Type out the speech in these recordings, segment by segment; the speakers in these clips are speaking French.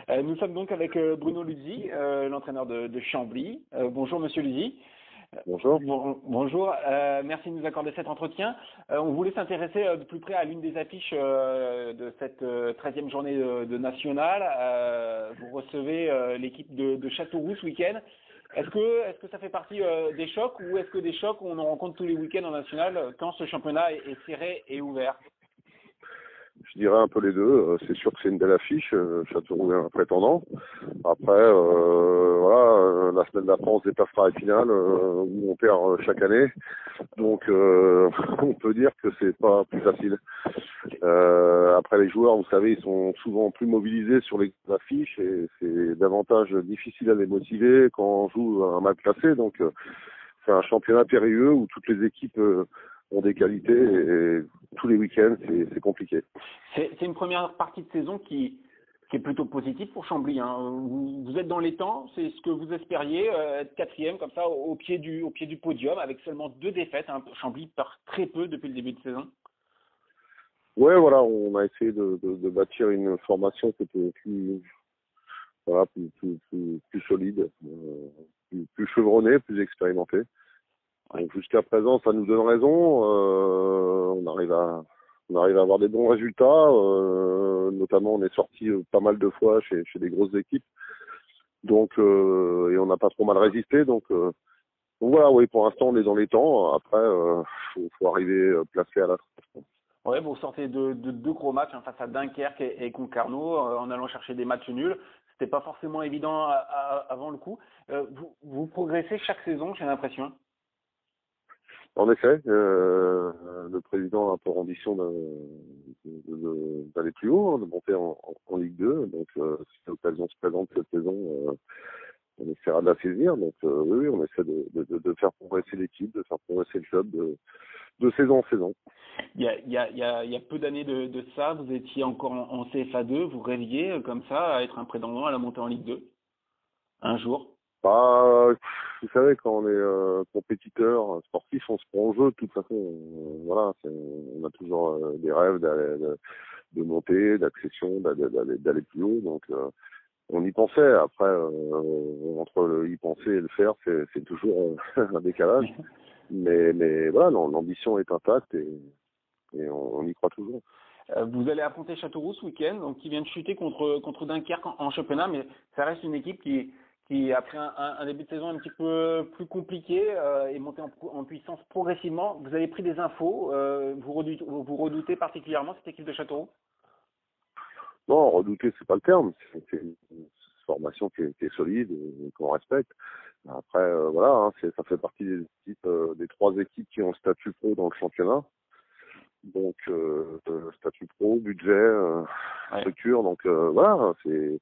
Nous sommes donc avec Bruno Luzi, l'entraîneur de Chambly. Bonjour Monsieur Luzi. Bonjour. Bonjour, merci de nous accorder cet entretien. On voulait s'intéresser de plus près à l'une des affiches de cette 13e journée de National. Vous recevez l'équipe de Châteauroux ce week-end. Est-ce que ça fait partie des chocs ou est-ce que des chocs on en rencontre tous les week-ends en National quand ce championnat est serré et ouvert? Je dirais un peu les deux. C'est sûr que c'est une belle affiche. Châteauroux est un prétendant. Après, la semaine d'après, on se déplacera à la finale où on perd chaque année. Donc, on peut dire que c'est pas plus facile. Après, les joueurs, vous savez, ils sont souvent plus mobilisés sur les affiches et c'est davantage difficile à les motiver quand on joue un mal classé. Donc, c'est un championnat périlleux où toutes les équipes ont des qualités et tous les week-ends, c'est compliqué. C'est une première partie de saison qui est plutôt positive pour Chambly. Hein. Vous êtes dans les temps, c'est ce que vous espériez, être quatrième comme ça au pied du podium avec seulement 2 défaites. Hein. Chambly perd très peu depuis le début de saison. Ouais, voilà, on a essayé de bâtir une formation qui était plus solide, plus chevronnée, plus expérimentée. Ouais. Donc jusqu'à présent, ça nous donne raison. On arrive à avoir des bons résultats. Notamment, on est sorti pas mal de fois chez des grosses équipes. Donc, et on n'a pas trop mal résisté. Donc voilà, oui, pour l'instant, on est dans les temps. Après, faut arriver placé à la trace. Ouais, vous sortez de 2 gros matchs hein, face à Dunkerque et Concarneau en allant chercher des matchs nuls. C'était pas forcément évident avant le coup. Vous progressez chaque saison, j'ai l'impression. En effet, le président a un peu ambition d'aller plus haut, de monter en Ligue 2. Donc, si l'occasion se présente cette saison, on essaiera de la saisir. Donc, oui, on essaie de faire progresser l'équipe, de faire progresser le club de saison en saison. Il y a peu d'années de ça, vous étiez encore en CFA2, vous rêviez comme ça à être un prétendant à la montée en Ligue 2 un jour. Bah, vous savez, quand on est compétiteur sportif, on se prend au jeu de toute façon. Voilà, on a toujours des rêves de monter, d'accession, d'aller plus haut. Donc, on y pensait. Après, entre y penser et le faire, c'est toujours un décalage. Mais voilà, l'ambition est intacte et on y croit toujours. Vous allez affronter Châteauroux ce week-end, donc qui vient de chuter contre Dunkerque en championnat, mais ça reste une équipe qui après un début de saison un petit peu plus compliqué, est montée en puissance progressivement. Vous avez pris des infos, vous redoutez particulièrement cette équipe de Châteauroux? Non, redouter, c'est pas le terme. C'est une formation qui est solide et qu'on respecte. Après, voilà, hein, ça fait partie des équipes, des 3 équipes qui ont le statut pro dans le championnat. Donc, statut pro, budget, structure. Donc, voilà, c'est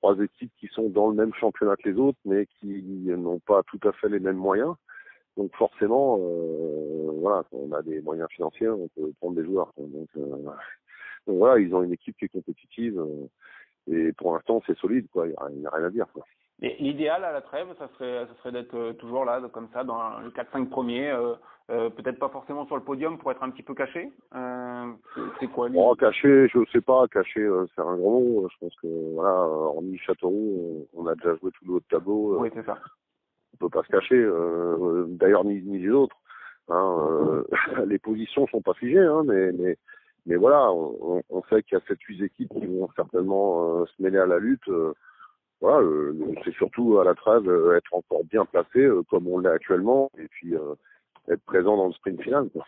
3 équipes qui sont dans le même championnat que les autres, mais qui n'ont pas tout à fait les mêmes moyens. Donc, forcément, voilà, quand on a des moyens financiers, on peut prendre des joueurs. Donc voilà, ils ont une équipe qui est compétitive et pour l'instant, c'est solide, quoi. Il n'y a rien à dire, quoi. Et l'idéal à la trêve, ça serait d'être toujours là, comme ça, dans les 4-5 premiers, peut-être pas forcément sur le podium pour être un petit peu caché. C'est quoi Bon, caché, je sais pas, caché, c'est un gros mot. Je pense que voilà, hormis Châteauroux, on a déjà joué tout le haut de tableau. Oui, c'est ça. On peut pas se cacher. D'ailleurs, ni les autres. Hein, les positions sont pas figées, hein, mais voilà, on sait qu'il y a 7-8 équipes qui vont certainement se mêler à la lutte. Voilà, c'est surtout à la trêve être encore bien placé comme on l'est actuellement et puis être présent dans le sprint final, quoi.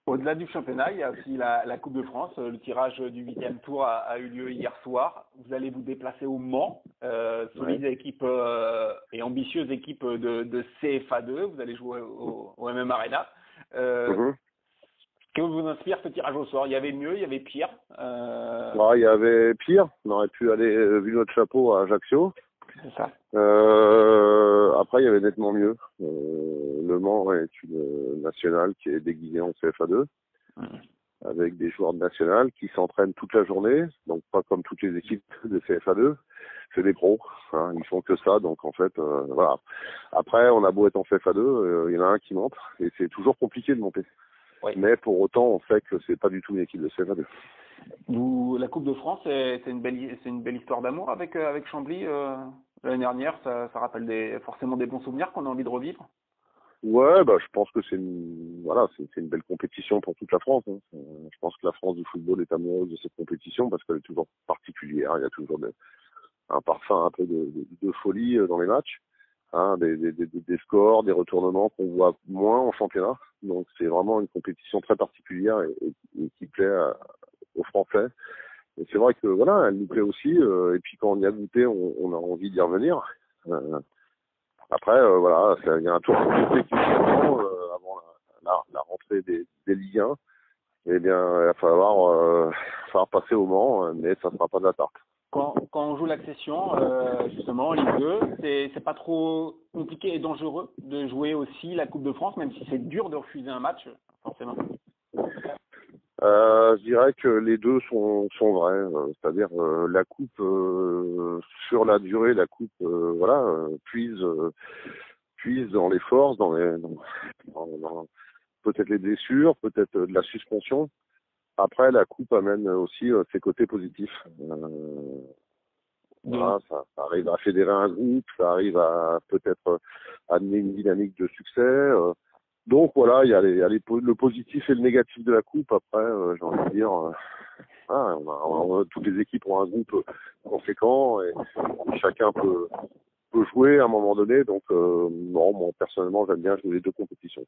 Au-delà du championnat, il y a aussi la Coupe de France. Le tirage du 8e tour a eu lieu hier soir. Vous allez vous déplacer au Mans, solide équipe et ambitieuse équipe de CFA2. Vous allez jouer au MM Arena. Que vous inspire ce tirage au sort? Il y avait mieux, il y avait pire. Il y avait pire. On aurait pu aller, vu notre chapeau, à Ajaccio. C'est ça. Après, il y avait nettement mieux. Le Mans est une nationale qui est déguisée en CFA2, avec des joueurs de nationale qui s'entraînent toute la journée, donc pas comme toutes les équipes de CFA2. C'est des pros, hein, ils font que ça, donc en fait, voilà. Après, on a beau être en CFA2, il y en a un qui monte, et c'est toujours compliqué de monter. Oui. Mais pour autant, on sait que c'est pas du tout une équipe de CFA2. La Coupe de France, c'est une belle histoire d'amour avec Chambly l'année dernière. Ça rappelle forcément des bons souvenirs qu'on a envie de revivre. Ouais, je pense que c'est une belle compétition pour toute la France. Hein. Je pense que la France du football est amoureuse de cette compétition parce qu'elle est toujours particulière. Il y a toujours un parfum un peu de folie dans les matchs, hein, des scores, des retournements qu'on voit moins en championnat. Donc c'est vraiment une compétition très particulière et qui plaît aux Français. Et c'est vrai que voilà, elle nous plaît aussi. Et puis quand on y a goûté, on a envie d'y revenir. Après, voilà, il y a un tour compliqué qui avant la rentrée des Ligue 1. Eh bien, il va falloir passer au Mans, mais ça ne sera pas de la tarte. Quand on joue l'accession, justement, en Ligue 2, c'est pas trop compliqué et dangereux de jouer aussi la Coupe de France, même si c'est dur de refuser un match, forcément. Je dirais que les deux sont vrais, c'est-à-dire la coupe sur la durée, la coupe puise dans les forces, dans peut-être les blessures, peut-être de la suspension. Après, la coupe amène aussi ses côtés positifs. Voilà, ça arrive à fédérer un groupe, ça arrive à peut-être amener une dynamique de succès. Donc voilà, il y a le positif et le négatif de la coupe. Après, j'ai envie de dire, toutes les équipes ont un groupe conséquent et chacun peut jouer à un moment donné. Donc, moi personnellement, j'aime bien jouer les deux compétitions.